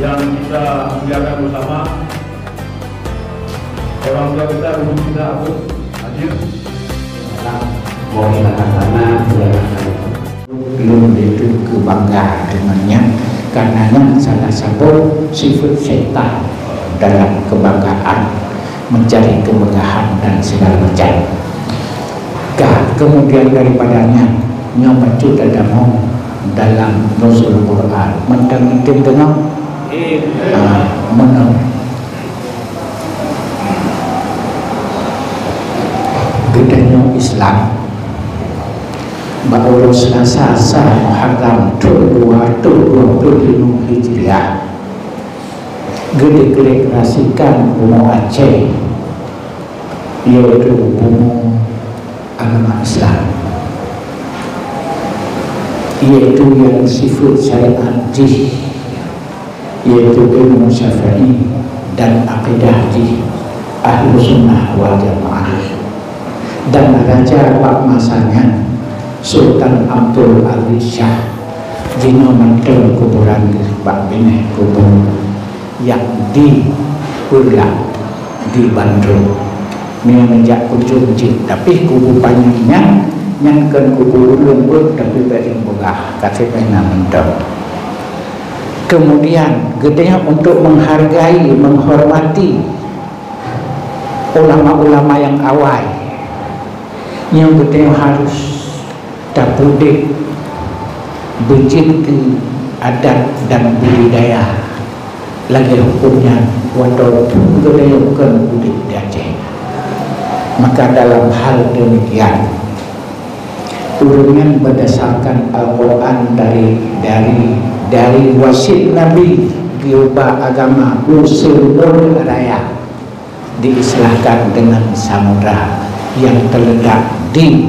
yang kita muliakan bersama, orang tua kita, guru kita, Abu Hadir. Boleh katakan belum itu kebanggaan dengannya, karena salah satu sifat syaitan dalam kebanggaan, mencari kemegahan dan segala macam. Kemudian daripadanya nyamacu dadamu dalam nuzul Quran mentang-mentang dengan menang gedenya Islam bahawa Selasa Muharram 22 Hijriah dideklarasikan umum Aceh, yaitu umum agama Islam, yaitu yang sifat syariat yaitu ilmu Syafi'i dan akidah Ahlus Sunnah wal Jamaah. Dan raja Pak masanya Sultan Abdul Aziz Shah jino mantel kuburan Pak Bineh kubur yang di Pulang di Bandung menjak ujung jin, tapi kubu panjangnya nyangkan kubu lembut tapi paling begah kasih pena mentok. Kemudian gedenya untuk menghargai, menghormati ulama-ulama yang awal, yang gedenya harus tapudik berjinti adat dan budaya lagi hukumnya walau gedenya bukan budik di Aceh. Maka dalam hal demikian urungan berdasarkan Al-Quran dari wasit Nabi diubah agama usul raya diistilahkan dengan samudra yang terletak di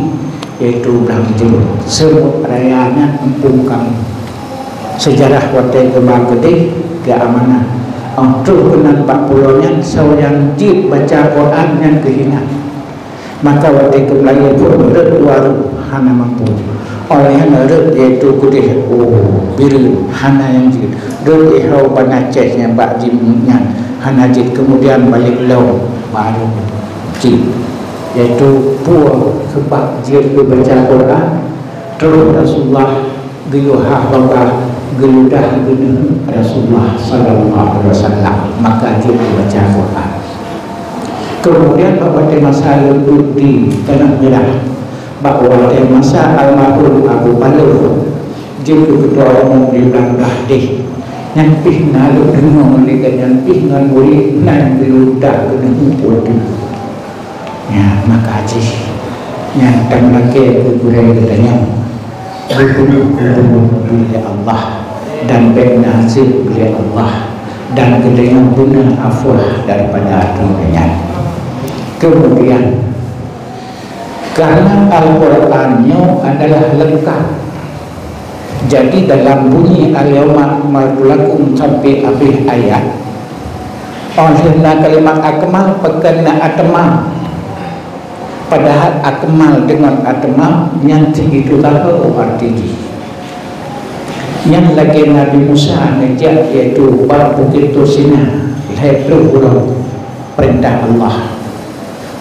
yaitu Blanjur semut rayanya empungkan sejarah watai kembang gede keamanan untuk kenal 40-nya seorang jib baca Quran yang kehina. Maka waktu kembali pun berat waru hana mampu oleh yang berat yaitu kudih biru hana yang jid berat ihau panacehnya bak jimnya hana jid kemudian balik lau baru jid yaitu puang sebab jid baca Quran terus Rasulullah giyuhah Allah geludah gini Rasulullah sallallahu alaihi wasallam maka jid baca Quran. Kemudian pada masa lembut di Tanah Merah, bahwa pada masa almarhum Abu Paluh, jika ketua umum di Bangdah deh, yang pih nalu dengar mereka yang pih ngan boleh nan berudah kena umpul tu. Ya maka aji, yang tak lagi berburai katanya, berbunuh oleh Allah dan bernasib oleh Allah dan katanya benar afwah daripada dunia. Kemudian karena Al-Qurannya adalah lengkap, jadi dalam bunyi al-yawma akmaltu lakum sampai habis ayat olehna kalimat akmal pekena atamam, padahal akmal dengan atamam yang segitu tahu artinya. Yang lagi Nabi Musa ngejak yaitu bab bukit Tursina itu perintah Allah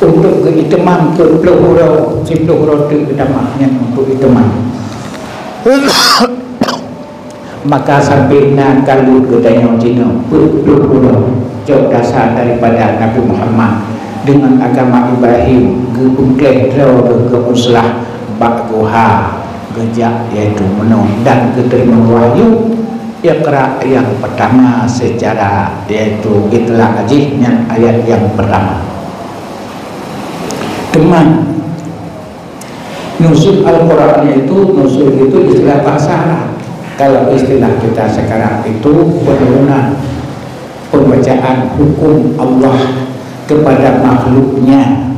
untuk kehitamam ke 10 huruf itu kehitamahnya untuk hitamam. Maka sampai nak kalau kedai Cina 10 huruf jauh dasar daripada Nabi Muhammad dengan agama Ibrahim ke muslah bakguha gejak yaitu menung dan keterima wahyu Iqra yang pertama secara yaitu itulah ajihnya ayat yang pertama. Teman nuzul Al-Quran itu istilah bahasa Arab. Kalau istilah kita sekarang itu penurunan pembacaan hukum Allah kepada makhluknya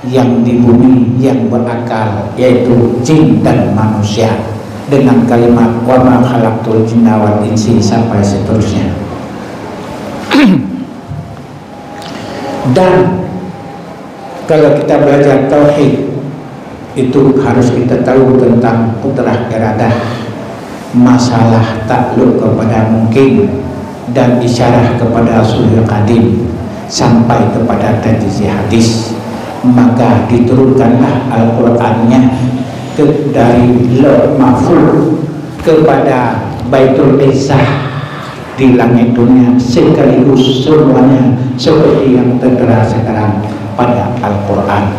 yang di bumi yang berakal yaitu jin dan manusia dengan kalimat wa ma khalaqtul jinna wal insa sampai seterusnya. Dan kalau kita belajar tauhid itu harus kita tahu tentang putrah iradah, masalah takluk kepada mungkin dan isyarah kepada sulhul qadim sampai kepada tajzi hadis, maka diturunkanlah Al-Qur'annya dari Lauh Mahfuz kepada Baitul Izzah di langit dunia, sekaligus semuanya seperti yang tertera sekarang pada Al-Quran.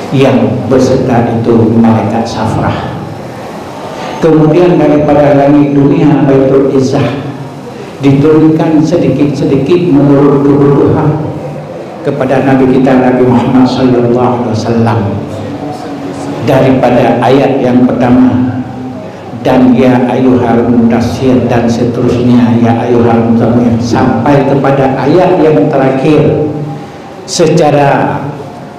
Yang beserta itu malaikat Safrah. Kemudian daripada langit dunia Baitul Izzah diturunkan sedikit-sedikit menurut kebutuhan kepada Nabi kita Nabi Muhammad SAW, daripada ayat yang pertama dan ya ayyuhal mudassir dan seterusnya ya ayyuhal muzammil sampai kepada ayat yang terakhir secara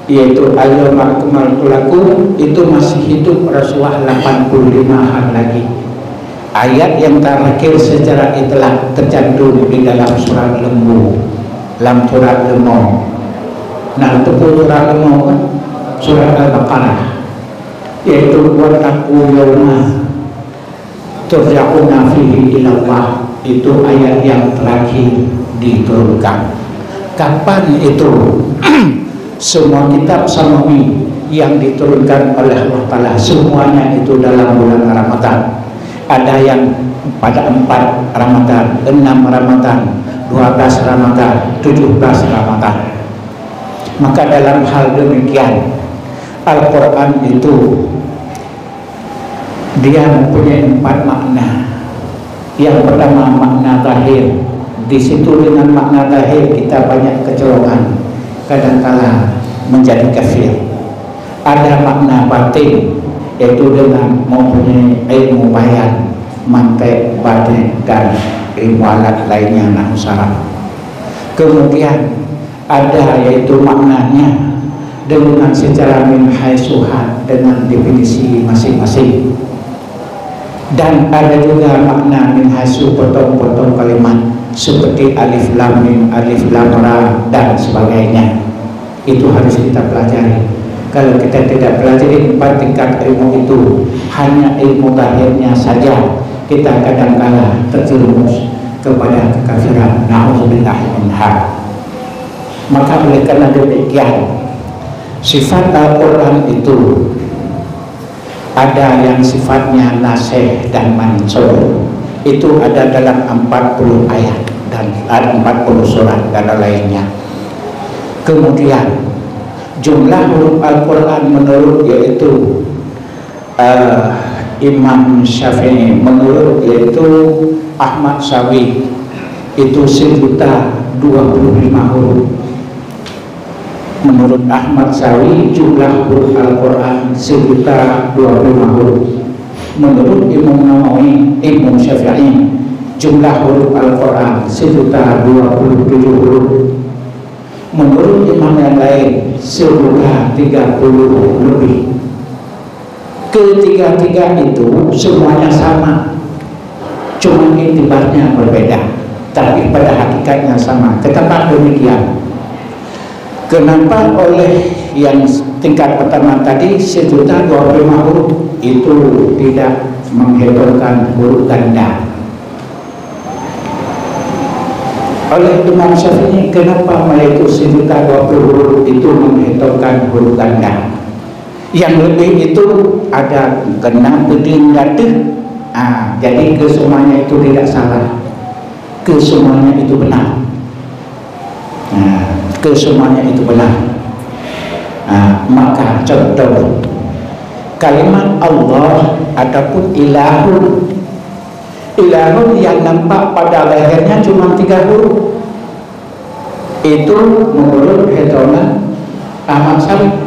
yaitu al-yawma akmaltu lakum, itu masih hidup Rasulullah 85 hari lagi. Ayat yang terakhir secara itlaq tercantum di dalam surat Lembu, dalam surat Lembu. Nah, itu surat Lembu kan surat Al-Baqarah, yaitu wattaqu yawma turja'una fihi ilallah. Itu ayat yang terakhir diturunkan. Kapan itu? Semua kitab samawi yang diturunkan oleh Allah Ta'ala semuanya itu dalam bulan Ramadan. Ada yang pada 4 Ramadan, 6 Ramadan, 12 Ramadan, 17 Ramadan. Maka dalam hal demikian Al-Quran itu dia mempunyai 4 makna. Yang pertama makna zahir. Di situ dengan makna zahir kita banyak kecolongan, kadang-kala menjadi kafir. Ada makna batin, yaitu dengan mempunyai ilmu bayan, mantek, batin, dan ilmu alat lainnya nahwu saraf. Kemudian ada yaitu maknanya dengan secara min haitsuha dengan definisi masing-masing. Dan ada juga makna min haitsu potong-potong kalimat seperti alif lam mim, alif lam ra dan sebagainya. Itu harus kita pelajari. Kalau kita tidak pelajari 4 tingkat ilmu itu, hanya ilmu zahirnya saja, kita kadang-kala terjerumus kepada kekafiran. Na'udzubillah minha. Maka oleh karena demikian, sifat Al-Quran itu ada yang sifatnya nasikh dan mansukh. Itu ada dalam 40 ayat dan 40 surat dan lainnya. Kemudian jumlah huruf Al-Quran menurut yaitu Imam Syafi'i, menurut yaitu Ahmad Syafi'i itu 1.025 huruf. Menurut Ahmad Syafi'i jumlah huruf Al-Quran 1.025 huruf. Menurut Imam Nawawi, Imam Syafi'i jumlah huruf Al-Quran 1.027 huruf. Menurut imam yang lain 30 lebih. Ketiga-tiga itu semuanya sama, cuma intibatnya berbeda, tapi pada hakikatnya sama. Kenapa demikian? Kenapa oleh yang tingkat pertama tadi 1.025 huruf itu tidak menghitungkan huruf ganda? Oleh Imam Syafi'i, kenapa yaitu 1.020 huruf itu menghitungkan huruf ganda? Yang lebih itu ada kena peding gatuh. Jadi kesemuanya itu tidak salah, kesemuanya itu benar. Kesemuanya itu benar. Maka contoh kalimat Allah ataupun ilahun, ilahun yang nampak pada lehernya cuma 3 huruf. Itu menurut hitungan Ahmad Syafi'i.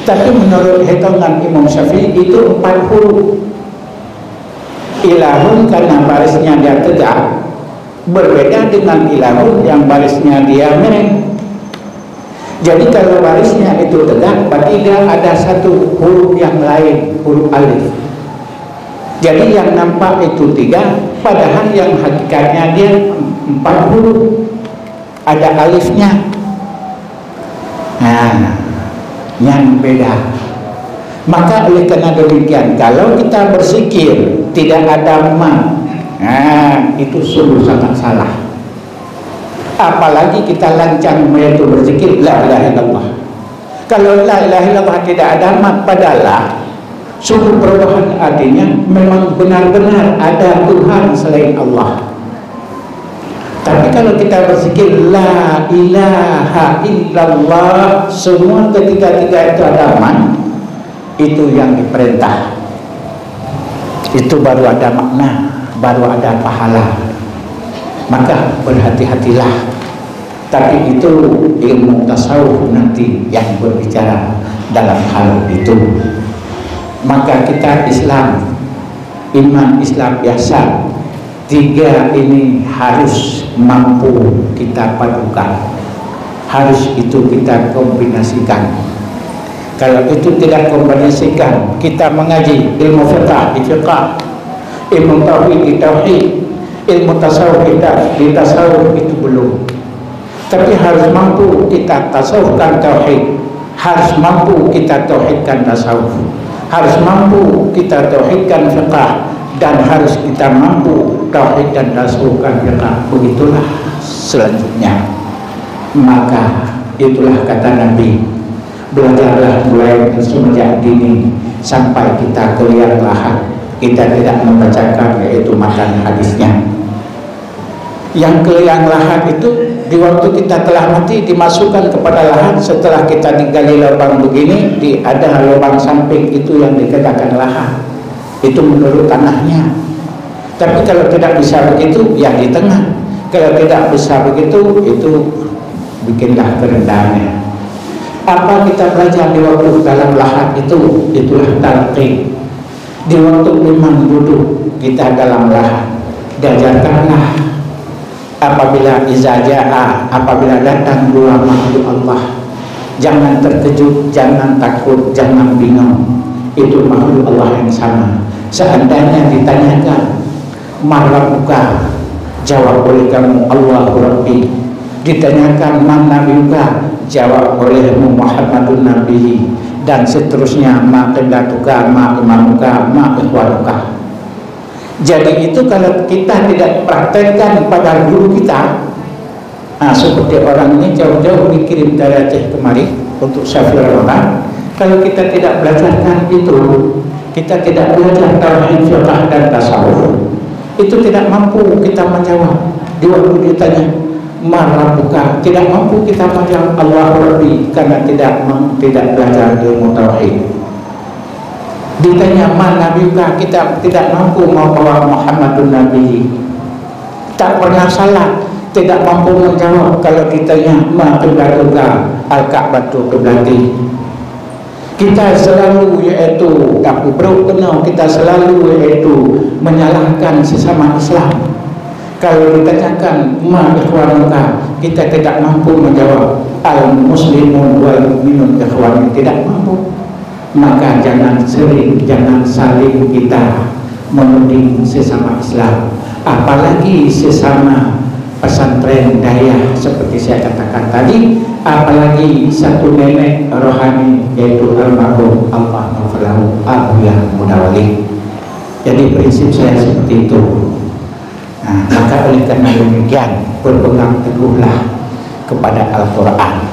Tapi menurut hitungan Imam Syafi'i itu 4 huruf. Ilahun karena barisnya dia tegak, berbeda dengan ilahun yang barisnya dia mereng. Jadi kalau barisnya itu tegak, berarti dia ada 1 huruf yang lain, huruf alif. Jadi yang nampak itu 3, padahal yang hakikatnya dia 4 huruf, ada alifnya. Yang beda. Maka oleh karena demikian, kalau kita bersikir tidak ada ma, itu sungguh sangat salah. Apalagi kita lancang yaitu berzikir la ilaha illallah. Kalau la ilaha illallah tidak ada mak padalah sungguh perubahan artinya memang benar-benar ada Tuhan selain Allah. Tapi kalau kita berzikir la ilaha illallah, semua ketiga-tiga itu ada man, itu yang diperintah. Itu baru ada makna, baru ada pahala. Maka berhati-hatilah. Tapi itu ilmu tasawuf nanti yang berbicara dalam hal itu. Maka kita Islam, iman Islam biasa, tiga ini harus mampu kita padukan. Harus itu kita kombinasikan. Kalau itu tidak kombinasikan, kita mengaji ilmu fiqh di fiqh, ilmu tauhid di tauhid, ilmu tasawuf kita di tasawuf, itu belum. Tapi harus mampu kita tasawufkan tauhid, harus mampu kita tauhidkan tasawuf, harus mampu kita tauhidkan fiqh, dan harus kita mampu tauhid dan tasawufkan fiqh. Begitulah selanjutnya. Maka itulah kata Nabi, belajarlah mulai semenjak dini sampai kita kuliah lahad. Kita tidak membacakan yaitu matan hadisnya. Yang keliang lahat itu di waktu kita telah mati dimasukkan kepada lahat. Setelah kita digali lubang begini, ada lubang samping itu yang dikatakan lahat. Itu menurut tanahnya. Tapi kalau tidak bisa begitu, ya di tengah. Kalau tidak bisa begitu, itu bikinlah kerendahannya. Apa kita belajar di waktu dalam lahat itu? Itulah talqin. Di waktu imam duduk kita dalam lahat, diajarkanlah apabila izaja'a, apabila datang dua makhluk Allah, jangan terkejut, jangan takut, jangan bingung. Itu makhluk Allah yang sama. Seandainya ditanyakan marrabuka, jawab oleh kamu Allahu Rabbi. Ditanyakan man nabiyuka, jawab olehmu Muhammadun Nabi. Dan seterusnya ma qillatuka, ma imamuka, ma ikhwanuka. Jadi itu kalau kita tidak praktekkan pada guru kita, seperti orang ini jauh-jauh dikirim dari Aceh kemari untuk syafir Ramadan. Kalau kita tidak belajarkan itu, kita tidak belajar tauhid, fiqh dan tasawuf, itu tidak mampu kita menjawab. Di waktu ditanya marrabuka, tidak mampu kita menjawab Allahu Rabbi karena tidak belajar ilmu tauhid. Ditanya man nabiyuka, kita tidak mampu membawa Muhammadun Nabi. Tak pernah salah, tidak mampu menjawab. Kalau ditanya ma qiblatuka, al-Ka'batu qiblati. Kita selalu yaitu aku berkenal, kita selalu yaitu menyalahkan sesama Islam. Kalau ditanyakan ma ikhwanuka, kita tidak mampu menjawab al-muslimun wal mu'minun ikhwan, tidak mampu. Maka jangan saling kita menuding sesama Islam, apalagi sesama pesantren daya seperti saya katakan tadi, apalagi satu nenek rohani yaitu almarhum Allah Maghfirlahu Abdullah Mudawali. Jadi prinsip saya seperti itu. Maka oleh karena demikian berpegang teguhlah kepada Al-Quran.